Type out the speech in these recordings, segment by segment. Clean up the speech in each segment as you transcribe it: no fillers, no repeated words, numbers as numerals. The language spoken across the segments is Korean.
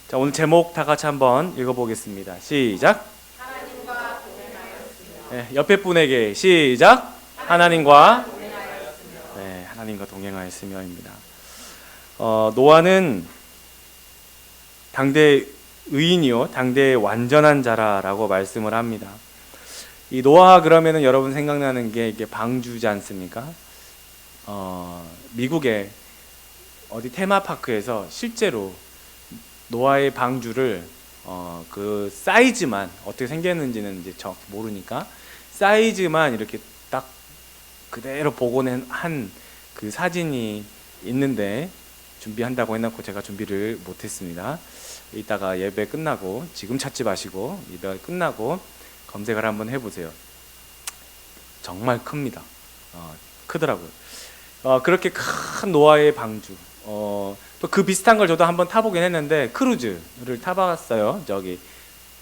자, 오늘 제목 다 같이 한번 읽어보겠습니다. 시작. 하나님과 동행하였으며. 네, 옆에 분에게 시작. 하나님과 네, 하나님과 동행하였으며입니다. 노아는 당대 의인이요, 당대의 완전한 자라라고 말씀을 합니다. 이 노아 그러면은 여러분 생각나는 게 이게 방주지 않습니까? 미국의 어디 테마파크에서 실제로 노아의 방주를 그 사이즈만 어떻게 생겼는지는 이제 정확히 모르니까 사이즈만 이렇게 딱 그대로 복원한 그 사진이 있는데 준비한다고 해놓고 제가 준비를 못했습니다. 이따가 예배 끝나고 지금 찾지 마시고 예배 끝나고 검색을 한번 해보세요. 정말 큽니다. 크더라고요. 그렇게 큰 노아의 방주. 또 그 비슷한 걸 저도 한번 타보긴 했는데 크루즈를 타봤어요. 저기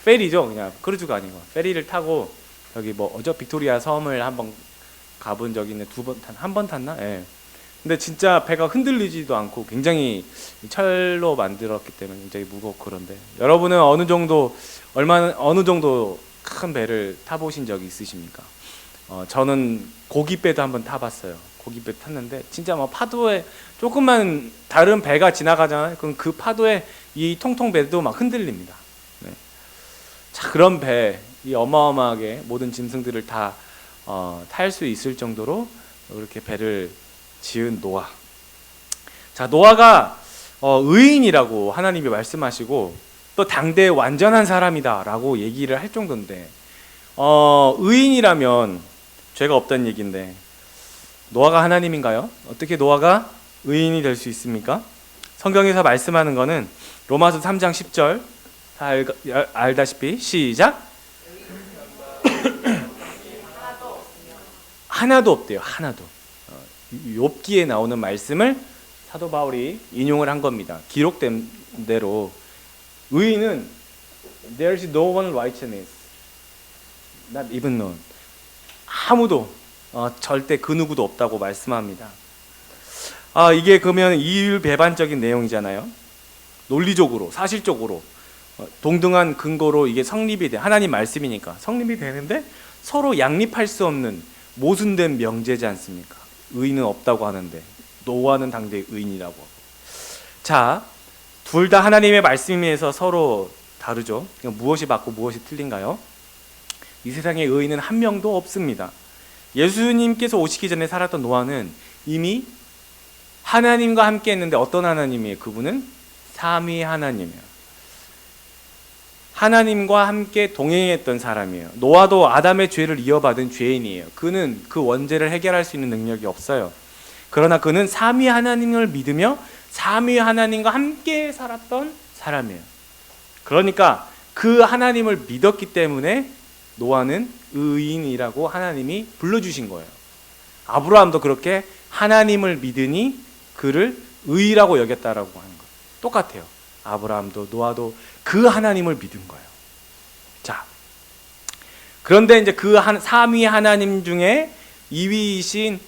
페리죠, 그냥 크루즈가 아니고 페리를 타고 여기 뭐 빅토리아 섬을 한번 가본 적이 있는데 한 번 탔나? 예. 근데 진짜 배가 흔들리지도 않고 굉장히 철로 만들었기 때문에 굉장히 무겁고 그런데 여러분은 어느 정도 큰 배를 타보신 적이 있으십니까? 저는 고깃배도 한번 타봤어요. 고깃배 탔는데 진짜 막 파도에 조금만 다른 배가 지나가잖아요. 그럼 그 파도에 이 통통 배도 막 흔들립니다. 네. 자, 그런 배, 이 어마어마하게 모든 짐승들을 다 탈 수 있을 정도로 이렇게 배를 지은 노아. 자, 노아가 의인이라고 하나님이 말씀하시고 또 당대의 완전한 사람이다라고 얘기를 할 정도인데 의인이라면 죄가 없다는 얘기인데 노아가 하나님인가요? 어떻게 노아가 의인이 될 수 있습니까? 성경에서 말씀하는 거는 로마서 3장 10절 다 알다시피 시작. 하나도 없대요. 하나도. 욥기에 나오는 말씀을 사도 바울이 인용을 한 겁니다. 기록된 대로 의인은 there is no one righteousness, not even none. 아무도 절대 그 누구도 없다고 말씀합니다. 이게 그러면 이율배반적인 내용이잖아요. 논리적으로, 사실적으로 동등한 근거로 이게 성립이 돼. 하나님 말씀이니까 성립이 되는데 서로 양립할 수 없는 모순된 명제지 않습니까? 의인은 없다고 하는데 노아는 당대 의인이라고 하고. 자, 둘 다 하나님의 말씀에서 서로 다르죠. 무엇이 맞고 무엇이 틀린가요? 이 세상에 의인은 한 명도 없습니다. 예수님께서 오시기 전에 살았던 노아는 이미 하나님과 함께 했는데 어떤 하나님이에요? 그분은 삼위 하나님이에요. 하나님과 함께 동행했던 사람이에요. 노아도 아담의 죄를 이어받은 죄인이에요. 그는 그 원죄를 해결할 수 있는 능력이 없어요. 그러나 그는 삼위 하나님을 믿으며 삼위 하나님과 함께 살았던 사람이에요. 그러니까 그 하나님을 믿었기 때문에 노아는 의인이라고 하나님이 불러주신 거예요. 아브라함도 그렇게 하나님을 믿으니 그를 의라고 여겼다라고 하는 거예요. 똑같아요. 아브라함도 노아도 그 하나님을 믿은 거예요. 자, 그런데 이제 그 삼위 하나님 중에 2위이신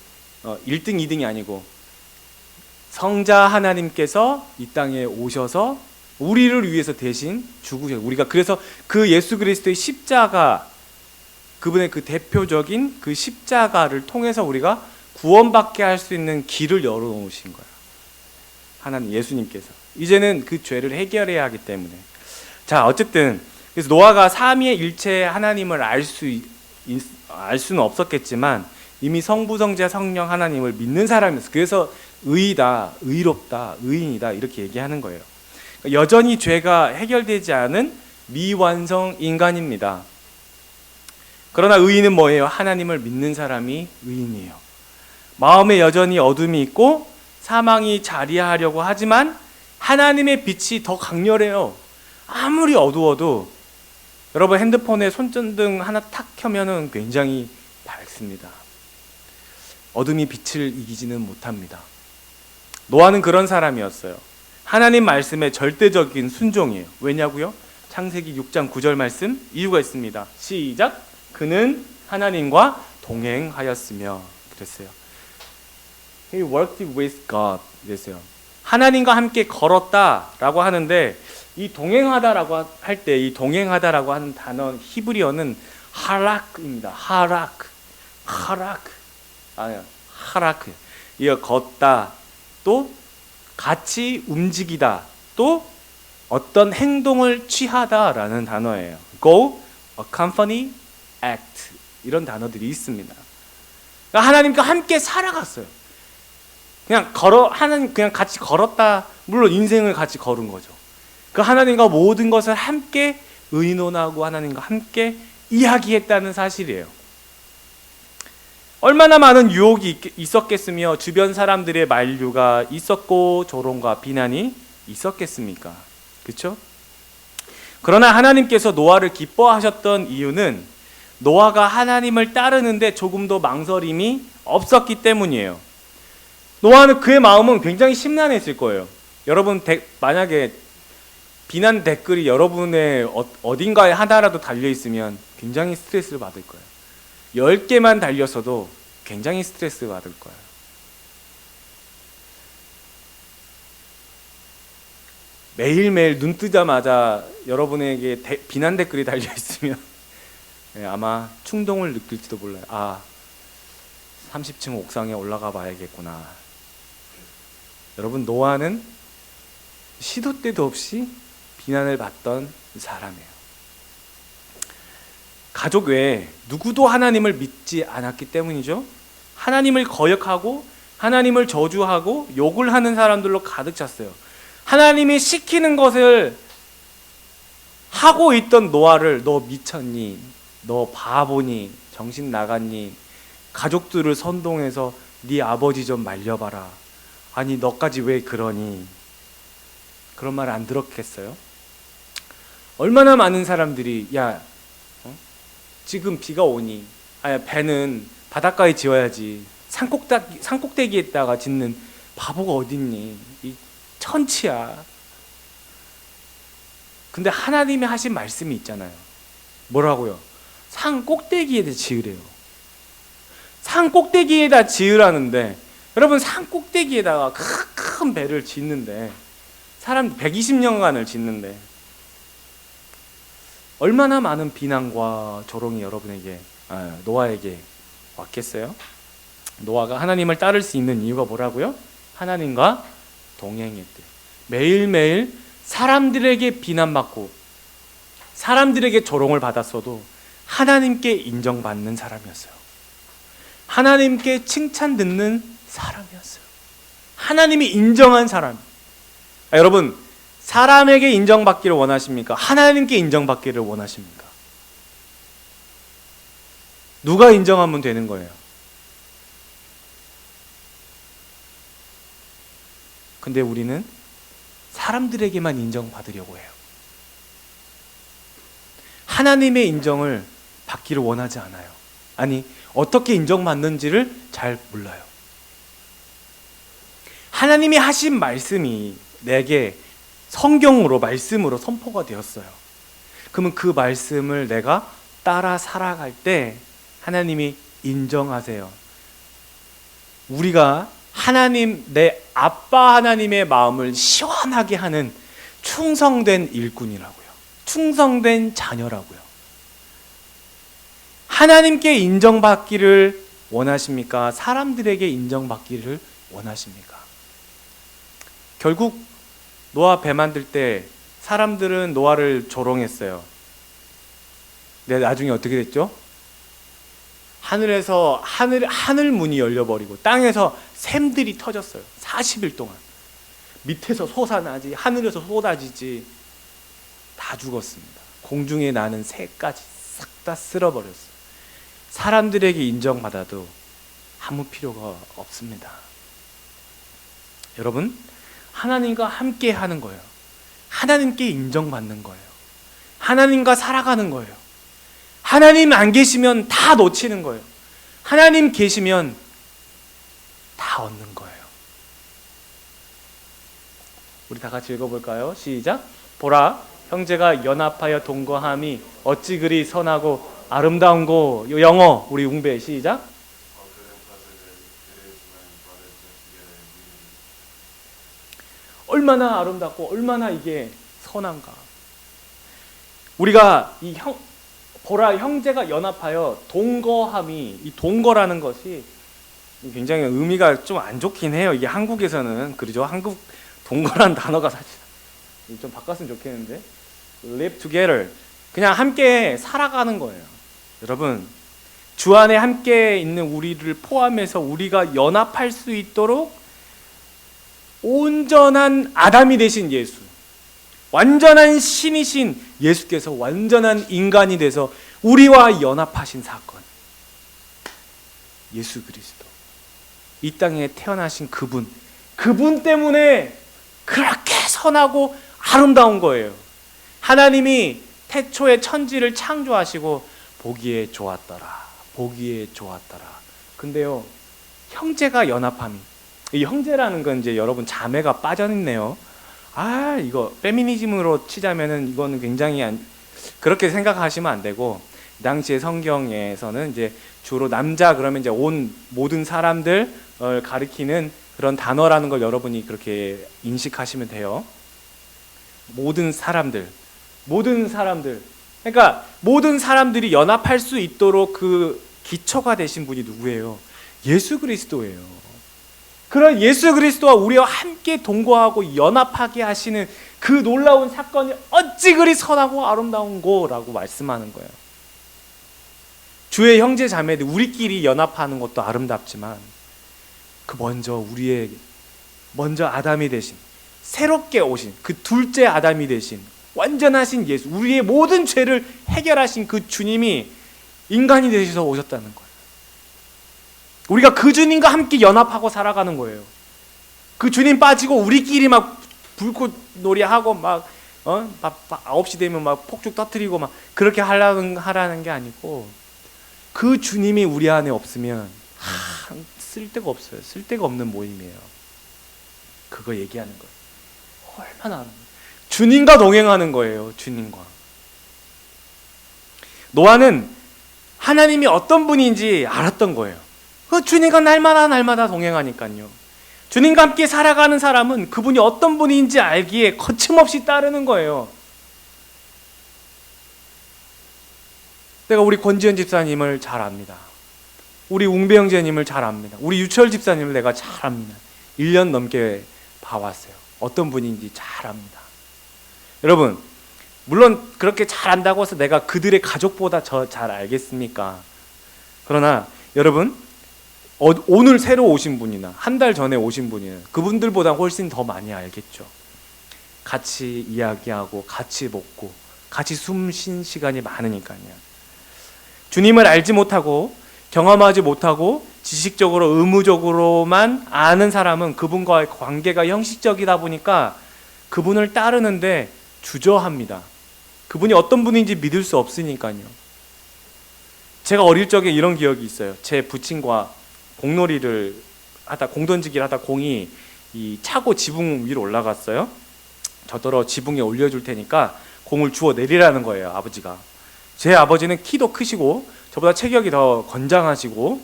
1등, 2등이 아니고 성자 하나님께서 이 땅에 오셔서 우리를 위해서 대신 죽으셨어요. 우리가 그래서 그 예수 그리스도의 십자가, 그분의 그 대표적인 그 십자가를 통해서 우리가 구원받게 할 수 있는 길을 열어놓으신 거예요. 하나님 예수님께서 이제는 그 죄를 해결해야 하기 때문에. 자, 어쨌든 그래서 노아가 삼위의 일체 하나님을 알 수는 없었겠지만 이미 성부 성자 성령 하나님을 믿는 사람이었어요. 그래서 의이다, 의롭다, 의인이다 이렇게 얘기하는 거예요. 여전히 죄가 해결되지 않은 미완성 인간입니다. 그러나 의인은 뭐예요? 하나님을 믿는 사람이 의인이에요. 마음에 여전히 어둠이 있고 사망이 자리하려고 하지만 하나님의 빛이 더 강렬해요. 아무리 어두워도 여러분 핸드폰에 손전등 하나 탁 켜면은 굉장히 밝습니다. 어둠이 빛을 이기지는 못합니다. 노아는 그런 사람이었어요. 하나님 말씀에 절대적인 순종이에요. 왜냐고요? 창세기 6장 9절 말씀 이유가 있습니다. 시작. 그는 하나님과 동행하였으며 그랬어요. He worked with God 그랬어요. 하나님과 함께 걸었다라고 하는데 이 동행하다라고 할 때 이 동행하다라고 하는 단어 히브리어는 하락입니다. 하라크. 이어 걷다, 또 같이 움직이다, 또 어떤 행동을 취하다라는 단어예요. Go, accompany, act 이런 단어들이 있습니다. 그러니까 하나님과 함께 살아갔어요. 하나님 그냥 같이 걸었다. 물론 인생을 같이 걸은 거죠. 그 하나님과 모든 것을 함께 의논하고 하나님과 함께 이야기했다는 사실이에요. 얼마나 많은 유혹이 있었겠으며 주변 사람들의 만류가 있었고 조롱과 비난이 있었겠습니까? 그렇죠? 그러나 하나님께서 노아를 기뻐하셨던 이유는 노아가 하나님을 따르는데 조금도 망설임이 없었기 때문이에요. 노아는 그의 마음은 굉장히 심란했을 거예요. 여러분 만약에 비난 댓글이 여러분의 어딘가에 하나라도 달려있으면 굉장히 스트레스를 받을 거예요. 10개만 달렸어도 굉장히 스트레스 받을 거예요. 매일매일 눈 뜨자마자 여러분에게 비난 댓글이 달려있으면 아마 충동을 느낄지도 몰라요. 30층 옥상에 올라가 봐야겠구나. 여러분, 노아는 시도 때도 없이 비난을 받던 사람이에요. 가족 외에 누구도 하나님을 믿지 않았기 때문이죠. 하나님을 거역하고 하나님을 저주하고 욕을 하는 사람들로 가득 찼어요. 하나님이 시키는 것을 하고 있던 노아를 너 미쳤니? 너 바보니? 정신 나갔니? 가족들을 선동해서 네 아버지 좀 말려봐라. 아니 너까지 왜 그러니? 그런 말 안 들었겠어요? 얼마나 많은 사람들이 지금 비가 오니? 배는 바닷가에 지어야지. 산꼭대기에다가 짓는 바보가 어딨니? 이 천치야. 근데 하나님이 하신 말씀이 있잖아요. 뭐라고요? 산 꼭대기에다 지으래요. 산 꼭대기에다 지으라는데 여러분 산 꼭대기에다가 큰 배를 짓는데 사람 120년간을 짓는데 얼마나 많은 비난과 조롱이 노아에게 왔겠어요? 노아가 하나님을 따를 수 있는 이유가 뭐라고요? 하나님과 동행했대. 매일매일 사람들에게 비난받고 사람들에게 조롱을 받았어도 하나님께 인정받는 사람이었어요. 하나님께 칭찬 듣는 사람이었어요. 하나님이 인정한 사람. 여러분, 사람에게 인정받기를 원하십니까? 하나님께 인정받기를 원하십니까? 누가 인정하면 되는 거예요? 근데 우리는 사람들에게만 인정받으려고 해요. 하나님의 인정을 받기를 원하지 않아요. 아니, 어떻게 인정받는지를 잘 몰라요. 하나님이 하신 말씀이 내게 성경으로 말씀으로 선포가 되었어요. 그러면 그 말씀을 내가 따라 살아갈 때 하나님이 인정하세요. 우리가 하나님, 내 아빠 하나님의 마음을 시원하게 하는 충성된 일꾼이라고요. 충성된 자녀라고요. 하나님께 인정받기를 원하십니까? 사람들에게 인정받기를 원하십니까? 결국 노아 배 만들 때 사람들은 노아를 조롱했어요. 근데 나중에 어떻게 됐죠? 하늘에서 하늘 문이 열려버리고 땅에서 샘들이 터졌어요. 40일 동안 밑에서 솟아나지 하늘에서 쏟아지지 다 죽었습니다. 공중에 나는 새까지 싹 다 쓸어버렸어요. 사람들에게 인정받아도 아무 필요가 없습니다. 여러분, 하나님과 함께 하는 거예요. 하나님께 인정받는 거예요. 하나님과 살아가는 거예요. 하나님 안 계시면 다 놓치는 거예요. 하나님 계시면 다 얻는 거예요. 우리 다 같이 읽어볼까요? 시작. 보라, 형제가 연합하여 동거함이 어찌 그리 선하고 아름다운고. 영어 우리 웅배 시작. 얼마나 아름답고 얼마나 이게 선한가. 우리가 보라 형제가 연합하여 동거함이, 이 동거라는 것이 굉장히 의미가 좀 안 좋긴 해요. 이게 한국에서는 그러죠. 한국 동거란 단어가 사실 좀 바꿨으면 좋겠는데, live together, 그냥 함께 살아가는 거예요. 여러분, 주 안에 함께 있는 우리를 포함해서 우리가 연합할 수 있도록 온전한 아담이 되신 예수, 완전한 신이신 예수께서 완전한 인간이 돼서 우리와 연합하신 사건, 예수 그리스도, 이 땅에 태어나신 그분 때문에 그렇게 선하고 아름다운 거예요. 하나님이 태초에 천지를 창조하시고 보기에 좋았더라, 보기에 좋았더라. 근데요, 형제가 연합함이, 이 형제라는 건 이제 여러분 자매가 빠져있네요. 이거 페미니즘으로 치자면은 이거는 굉장히 그렇게 생각하시면 안 되고, 당시의 성경에서는 이제 주로 남자 그러면 이제 온 모든 사람들 가리키는 그런 단어라는 걸 여러분이 그렇게 인식하시면 돼요. 모든 사람들. 그러니까 모든 사람들이 연합할 수 있도록 그 기초가 되신 분이 누구예요? 예수 그리스도예요. 그런 예수 그리스도와 우리와 함께 동거하고 연합하게 하시는 그 놀라운 사건이 어찌 그리 선하고 아름다운고라고 말씀하는 거예요. 주의 형제 자매들 우리끼리 연합하는 것도 아름답지만 그 먼저 아담이 되신, 새롭게 오신 그 둘째 아담이 되신 완전하신 예수, 우리의 모든 죄를 해결하신 그 주님이 인간이 되셔서 오셨다는 거예요. 우리가 그 주님과 함께 연합하고 살아가는 거예요. 그 주님 빠지고 우리끼리 막 불꽃놀이하고 막 9시 되면 막 폭죽 터뜨리고 막 그렇게 하라는 게 아니고, 그 주님이 우리 안에 없으면 쓸데가 없어요. 쓸데가 없는 모임이에요. 그거 얘기하는 거예요. 얼마나 주님과 동행하는 거예요. 주님과. 노아는 하나님이 어떤 분인지 알았던 거예요. 그 주님과 날마다 동행하니까요. 주님과 함께 살아가는 사람은 그분이 어떤 분인지 알기에 거침없이 따르는 거예요. 내가 우리 권지현 집사님을 잘 압니다. 우리 웅배 형제님을 잘 압니다. 우리 유철 집사님을 내가 잘 압니다. 1년 넘게 봐왔어요. 어떤 분인지 잘 압니다. 여러분, 물론 그렇게 잘 안다고 해서 내가 그들의 가족보다 잘 알겠습니까? 그러나 여러분, 오늘 새로 오신 분이나 한 달 전에 오신 분이나 그분들보다 훨씬 더 많이 알겠죠. 같이 이야기하고 같이 먹고 같이 숨 쉰 시간이 많으니까요. 주님을 알지 못하고 경험하지 못하고 지식적으로 의무적으로만 아는 사람은 그분과의 관계가 형식적이다 보니까 그분을 따르는데 주저합니다. 그분이 어떤 분인지 믿을 수 없으니까요. 제가 어릴 적에 이런 기억이 있어요. 제 부친과 공놀이를 하다, 공 던지기를 하다 공이 이 차고 지붕 위로 올라갔어요. 저더러 지붕에 올려줄 테니까 공을 주워 내리라는 거예요, 아버지가. 제 아버지는 키도 크시고 저보다 체격이 더 건장하시고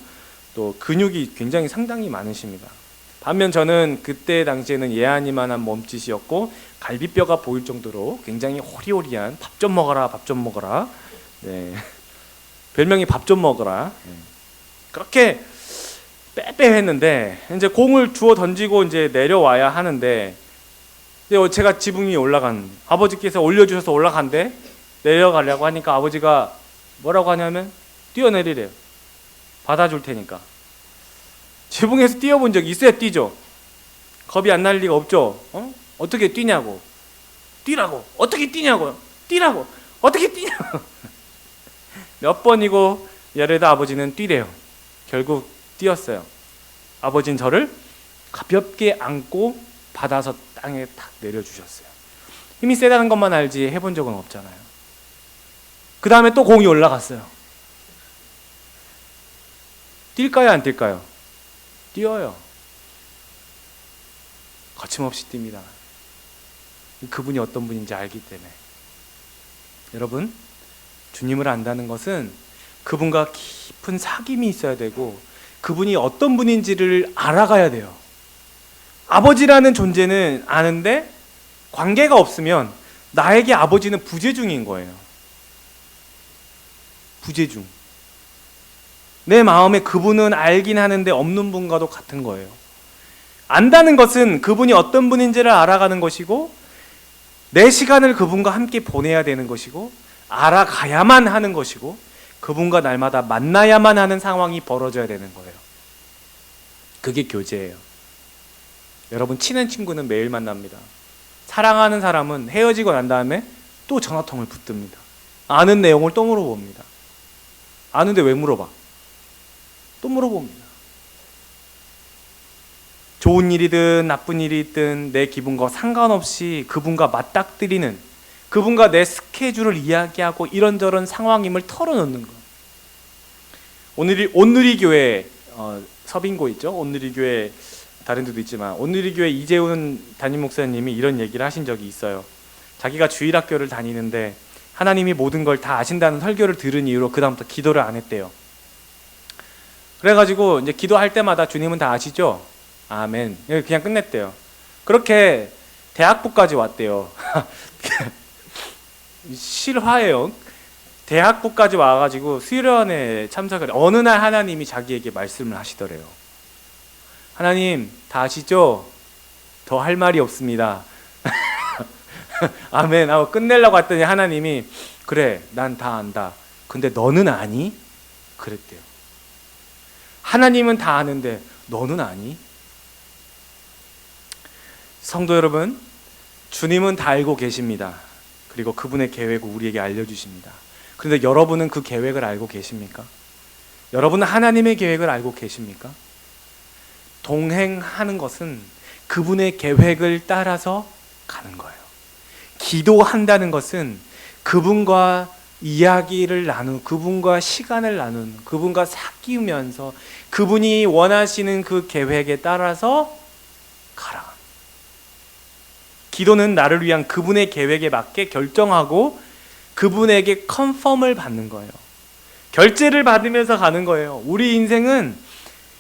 또 근육이 굉장히 상당히 많으십니다. 반면 저는 그때 당시에는 예한이만한 몸짓이었고 갈비뼈가 보일 정도로 굉장히 호리호리한 밥 좀 먹어라, 밥 좀 먹어라. 네. 별명이 밥 좀 먹어라. 그렇게 빼빼했는데 이제 공을 주워 던지고 이제 내려와야 하는데, 제가 지붕 위에 올라간, 아버지께서 올려주셔서 올라간데 내려가려고 하니까 아버지가 뭐라고 하냐면 뛰어내리래요. 받아줄 테니까. 지붕에서 뛰어본 적 있어야 뛰죠. 겁이 안 날 리가 없죠. 어떻게 뛰냐고. 뛰라고. 어떻게 뛰냐고요. 뛰라고. 어떻게 뛰냐고. 몇 번이고 열에다 아버지는 뛰래요. 결국 뛰었어요. 아버지는 저를 가볍게 안고 받아서 땅에 탁 내려주셨어요. 힘이 세다는 것만 알지 해본 적은 없잖아요. 그 다음에 또 공이 올라갔어요. 뛸까요, 안 뛸까요? 뛰어요. 거침없이 뜁니다. 그분이 어떤 분인지 알기 때문에. 여러분, 주님을 안다는 것은 그분과 깊은 사귐이 있어야 되고 그분이 어떤 분인지를 알아가야 돼요. 아버지라는 존재는 아는데 관계가 없으면 나에게 아버지는 부재중인 거예요. 부재중. 내 마음에 그분은 알긴 하는데 없는 분과도 같은 거예요. 안다는 것은 그분이 어떤 분인지를 알아가는 것이고, 내 시간을 그분과 함께 보내야 되는 것이고, 알아가야만 하는 것이고, 그분과 날마다 만나야만 하는 상황이 벌어져야 되는 거예요. 그게 교제예요. 여러분, 친한 친구는 매일 만납니다. 사랑하는 사람은 헤어지고 난 다음에 또 전화통을 붙듭니다. 아는 내용을 또 물어봅니다. 아는데 왜 물어봐? 또 물어봅니다. 좋은 일이든 나쁜 일이든 내 기분과 상관없이 그분과 맞닥뜨리는, 그분과 내 스케줄을 이야기하고 이런저런 상황임을 털어놓는 것. 온누리 교회 서빙고 있죠? 온누리 교회 다른 데도 있지만 온누리 교회 이재훈 담임 목사님이 이런 얘기를 하신 적이 있어요. 자기가 주일학교를 다니는데 하나님이 모든 걸 다 아신다는 설교를 들은 이후로 그 다음부터 기도를 안 했대요. 그래가지고 이제 기도할 때마다 주님은 다 아시죠? 아멘. 그냥 끝냈대요. 그렇게 대학부까지 왔대요. 실화예요. 대학부까지 와가지고 수련회에 참석을, 어느 날 하나님이 자기에게 말씀을 하시더래요. 하나님 다 아시죠? 더 할 말이 없습니다. 아멘 하고 끝내려고 했더니 하나님이, 그래 난 다 안다. 근데 너는 아니? 그랬대요. 하나님은 다 아는데 너는 아니? 성도 여러분, 주님은 다 알고 계십니다. 그리고 그분의 계획을 우리에게 알려주십니다. 그런데 여러분은 그 계획을 알고 계십니까? 여러분은 하나님의 계획을 알고 계십니까? 동행하는 것은 그분의 계획을 따라서 가는 거예요. 기도한다는 것은 그분과 이야기를 나누는, 그분과 시간을 나누는, 그분과 사귀면서 그분이 원하시는 그 계획에 따라서 가라. 기도는 나를 위한 그분의 계획에 맞게 결정하고 그분에게 컨펌을 받는 거예요. 결제를 받으면서 가는 거예요. 우리 인생은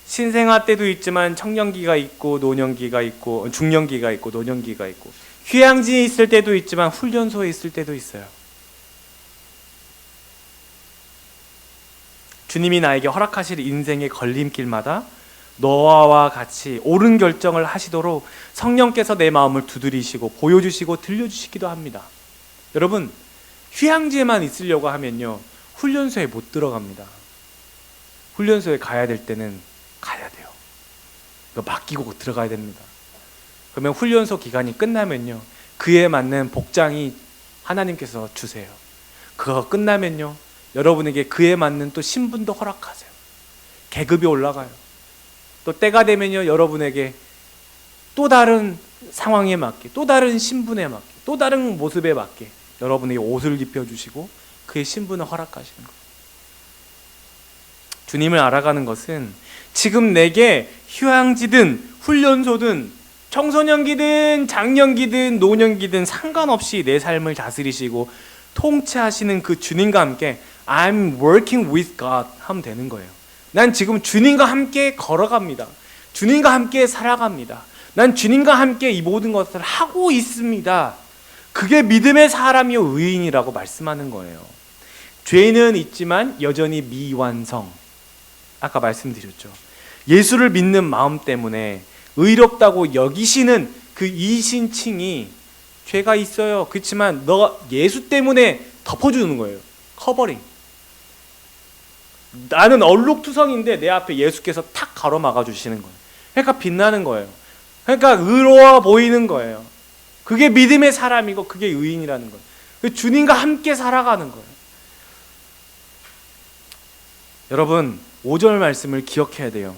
신생아 때도 있지만 청년기가 있고 노년기가 있고 중년기가 있고 노년기가 있고 휴양지에 있을 때도 있지만 훈련소에 있을 때도 있어요. 주님이 나에게 허락하실 인생의 걸림길마다 너와 같이 옳은 결정을 하시도록 성령께서 내 마음을 두드리시고 보여주시고 들려주시기도 합니다. 여러분, 휴양지에만 있으려고 하면요, 훈련소에 못 들어갑니다. 훈련소에 가야 될 때는 가야 돼요. 이거 맡기고 들어가야 됩니다. 그러면 훈련소 기간이 끝나면요, 그에 맞는 복장이 하나님께서 주세요. 그거 끝나면요, 여러분에게 그에 맞는 또 신분도 허락하세요. 계급이 올라가요. 또 때가 되면요, 여러분에게 또 다른 상황에 맞게, 또 다른 신분에 맞게, 또 다른 모습에 맞게 여러분에게 옷을 입혀주시고 그의 신분을 허락하시는 거예요. 주님을 알아가는 것은 지금 내게 휴양지든 훈련소든 청소년기든 장년기든 노년기든 상관없이 내 삶을 다스리시고 통치하시는 그 주님과 함께 I'm working with God 하면 되는 거예요. 난 지금 주님과 함께 걸어갑니다. 주님과 함께 살아갑니다. 난 주님과 함께 이 모든 것을 하고 있습니다. 그게 믿음의 사람이요 의인이라고 말씀하는 거예요. 죄는 있지만 여전히 미완성. 아까 말씀드렸죠. 예수를 믿는 마음 때문에 의롭다고 여기시는 그 이신칭이 죄가 있어요. 그렇지만 너 예수 때문에 덮어주는 거예요. 커버링. 나는 얼룩투성인데 내 앞에 예수께서 탁 가로막아 주시는 거예요. 그러니까 빛나는 거예요. 그러니까 의로워 보이는 거예요. 그게 믿음의 사람이고 그게 의인이라는 거예요. 주님과 함께 살아가는 거예요. 여러분, 5절 말씀을 기억해야 돼요.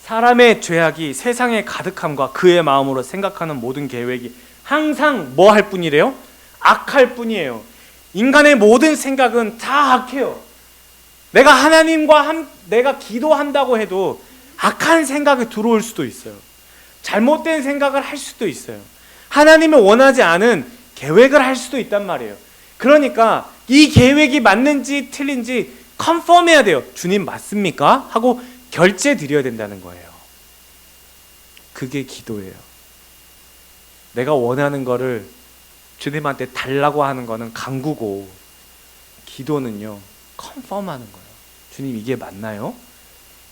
사람의 죄악이 세상에 가득함과 그의 마음으로 생각하는 모든 계획이 항상 뭐 할 뿐이래요? 악할 뿐이에요. 인간의 모든 생각은 다 악해요. 내가 하나님과 내가 기도한다고 해도 악한 생각이 들어올 수도 있어요. 잘못된 생각을 할 수도 있어요. 하나님을 원하지 않은 계획을 할 수도 있단 말이에요. 그러니까 이 계획이 맞는지 틀린지 컨펌해야 돼요. 주님 맞습니까? 하고 결제 드려야 된다는 거예요. 그게 기도예요. 내가 원하는 거를 주님한테 달라고 하는 거는 간구고, 기도는요 컨펌하는 거예요. 주님, 이게 맞나요?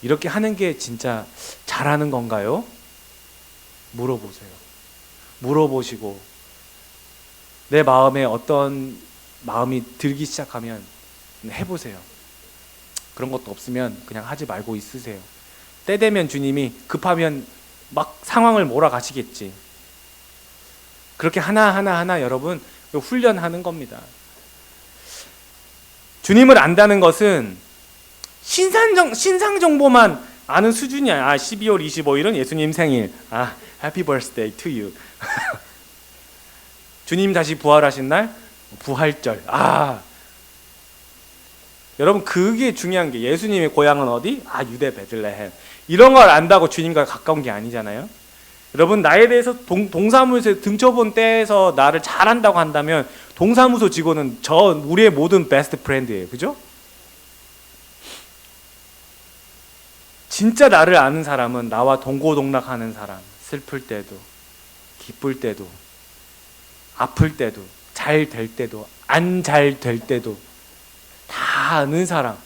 이렇게 하는 게 진짜 잘하는 건가요? 물어보세요. 물어보시고 내 마음에 어떤 마음이 들기 시작하면 해보세요. 그런 것도 없으면 그냥 하지 말고 있으세요. 때 되면 주님이 급하면 막 상황을 몰아가시겠지. 그렇게 하나하나 여러분 훈련하는 겁니다. 주님을 안다는 것은 신상 정보만 아는 수준이야. 12월 25일은 예수님 생일. Happy birthday to you. 주님 다시 부활하신 날 부활절. 여러분, 그게 중요한 게, 예수님의 고향은 어디? 유대 베들레헴. 이런 걸 안다고 주님과 가까운 게 아니잖아요. 여러분, 나에 대해서 동사무소에 등쳐본 때에서 나를 잘 안다고 한다면 동사무소 직원은 우리의 모든 베스트 프렌드예요. 그죠? 진짜 나를 아는 사람은 나와 동고동락하는 사람. 슬플 때도, 기쁠 때도, 아플 때도, 잘 될 때도, 안 잘 될 때도 다 아는 사람.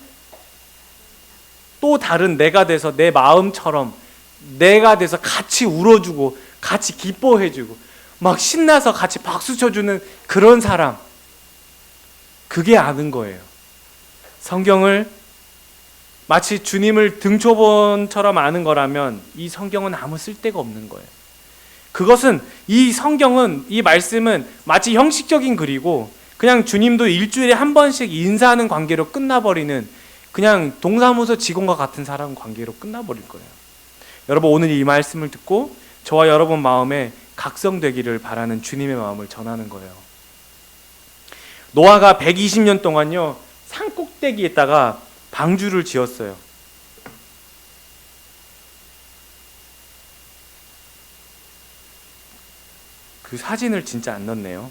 또 다른 내가 돼서 내 마음처럼 내가 돼서 같이 울어주고 같이 기뻐해주고 막 신나서 같이 박수 쳐주는 그런 사람. 그게 아는 거예요. 성경을 마치 주님을 등초본처럼 아는 거라면 이 성경은 아무 쓸데가 없는 거예요. 그것은, 이 성경은, 이 말씀은 마치 형식적인 글이고 그냥 주님도 일주일에 한 번씩 인사하는 관계로 끝나버리는 그냥 동사무소 직원과 같은 사람 관계로 끝나버릴 거예요. 여러분, 오늘 이 말씀을 듣고 저와 여러분 마음에 각성되기를 바라는 주님의 마음을 전하는 거예요. 노아가 120년 동안요, 산 꼭대기에다가 방주를 지었어요. 그 사진을 진짜 안 넣네요.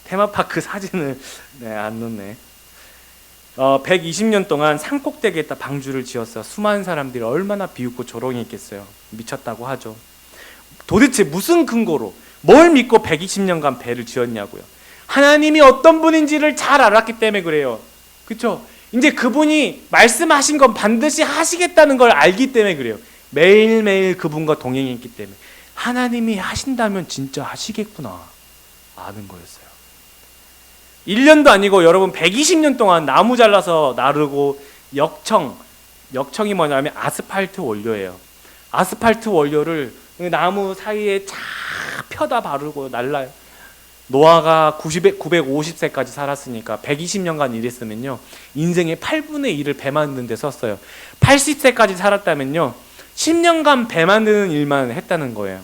테마파크 사진을 안 넣네. 120년 동안 산 꼭대기에다 방주를 지었어. 수많은 사람들이 얼마나 비웃고 조롱했겠어요. 미쳤다고 하죠. 도대체 무슨 근거로, 뭘 믿고 120년간 배를 지었냐고요. 하나님이 어떤 분인지를 잘 알았기 때문에 그래요. 그렇죠? 이제 그분이 말씀하신 건 반드시 하시겠다는 걸 알기 때문에 그래요. 매일매일 그분과 동행했기 때문에 하나님이 하신다면 진짜 하시겠구나 아는 거였어요. 1년도 아니고 여러분 120년 동안 나무 잘라서 나르고 역청이 뭐냐면 아스팔트 원료예요. 아스팔트 원료를 나무 사이에 쫙 펴다 바르고 날라요. 노아가 950세까지 살았으니까 120년간 일했으면요, 인생의 8분의 1을 배 만드는 데 썼어요. 80세까지 살았다면요, 10년간 배 만드는 일만 했다는 거예요.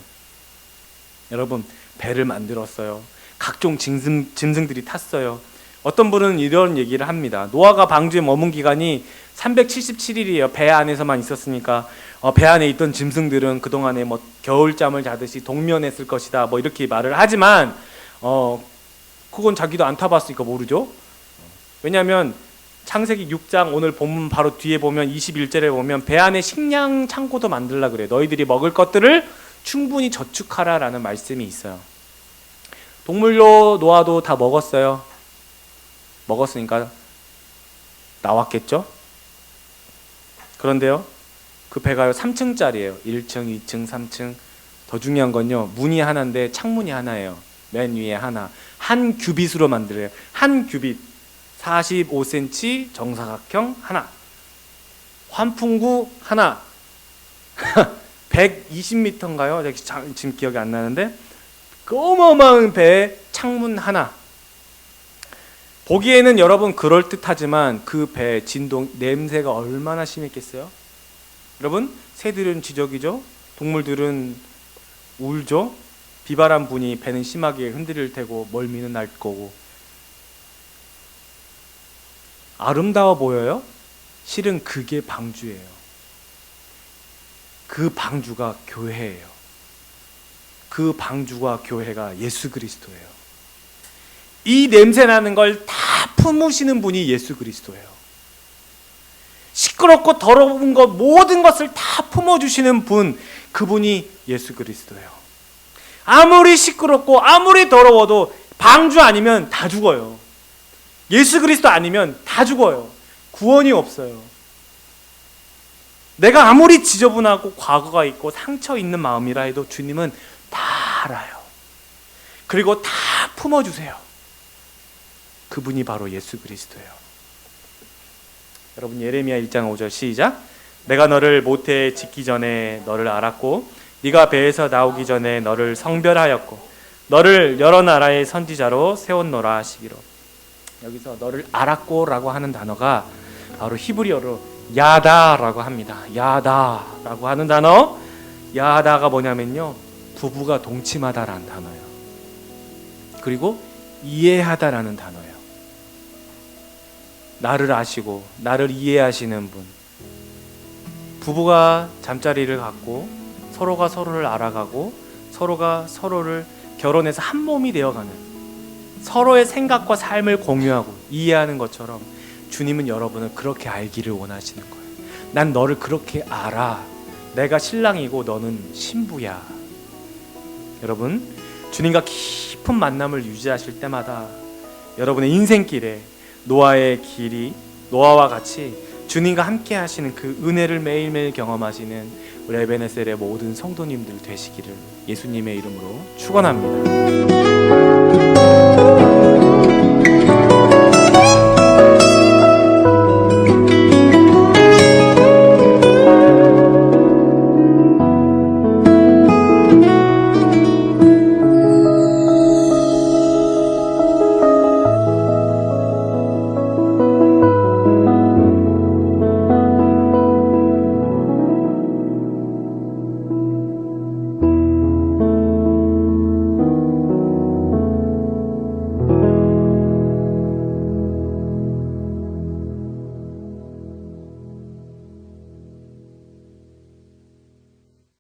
여러분, 배를 만들었어요. 각종 짐승들이 탔어요. 어떤 분은 이런 얘기를 합니다. 노아가 방주에 머문 기간이 377일이에요. 배 안에서만 있었으니까 배 안에 있던 짐승들은 그동안에 뭐 겨울잠을 자듯이 동면했을 것이다, 뭐 이렇게 말을 하지만 그건 자기도 안 타봤으니까 모르죠. 왜냐하면 창세기 6장 오늘 본문 바로 뒤에 보면 21절에 보면 배 안에 식량 창고도 만들라 그래요. 너희들이 먹을 것들을 충분히 저축하라라는 말씀이 있어요. 동물로 노아도 다 먹었어요. 먹었으니까 나왔겠죠. 그런데요, 그 배가요 3층짜리예요. 1층, 2층, 3층. 더 중요한 건요, 문이 하나인데 창문이 하나예요. 맨 위에 하나. 한 규빗으로 만들어요. 한 규빗 45cm 정사각형 하나. 환풍구 하나. 120m인가요? 지금 기억이 안 나는데 그 어마어마한 배에 창문 하나. 보기에는 여러분 그럴듯하지만 그 배 진동 냄새가 얼마나 심했겠어요? 여러분, 새들은 지저귀죠. 동물들은 울죠. 비바람 부니 배는 심하게 흔들릴 테고 멀미는 날 거고. 아름다워 보여요? 실은 그게 방주예요. 그 방주가 교회예요. 그 방주와 교회가 예수 그리스도예요. 이 냄새나는 걸 다 품으시는 분이 예수 그리스도예요. 시끄럽고 더러운 것 모든 것을 다 품어주시는 분, 그분이 예수 그리스도예요. 아무리 시끄럽고 아무리 더러워도 방주 아니면 다 죽어요. 예수 그리스도 아니면 다 죽어요. 구원이 없어요. 내가 아무리 지저분하고 과거가 있고 상처 있는 마음이라 해도 주님은 다 알아요. 그리고 다 품어주세요. 그분이 바로 예수 그리스도예요. 여러분, 예레미야 1장 5절 시작. 내가 너를 모태에 짓기 전에 너를 알았고 네가 배에서 나오기 전에 너를 성별하였고 너를 여러 나라의 선지자로 세웠노라 하시기로. 여기서 너를 알았고 라고 하는 단어가 바로 히브리어로 야다라고 합니다. 야다라고 하는 단어, 야다가 뭐냐면요, 부부가 동침하다라는 단어예요. 그리고 이해하다라는 단어예요. 나를 아시고 나를 이해하시는 분, 부부가 잠자리를 갖고 서로가 서로를 알아가고 서로가 서로를 결혼해서 한 몸이 되어가는, 서로의 생각과 삶을 공유하고 이해하는 것처럼 주님은 여러분을 그렇게 알기를 원하시는 거예요. 난 너를 그렇게 알아. 내가 신랑이고 너는 신부야. 여러분, 주님과 깊은 만남을 유지하실 때마다 여러분의 인생길에 노아의 길이, 노아와 같이 주님과 함께 하시는 그 은혜를 매일매일 경험하시는 우리 에베네셀의 모든 성도님들 되시기를 예수님의 이름으로 축원합니다.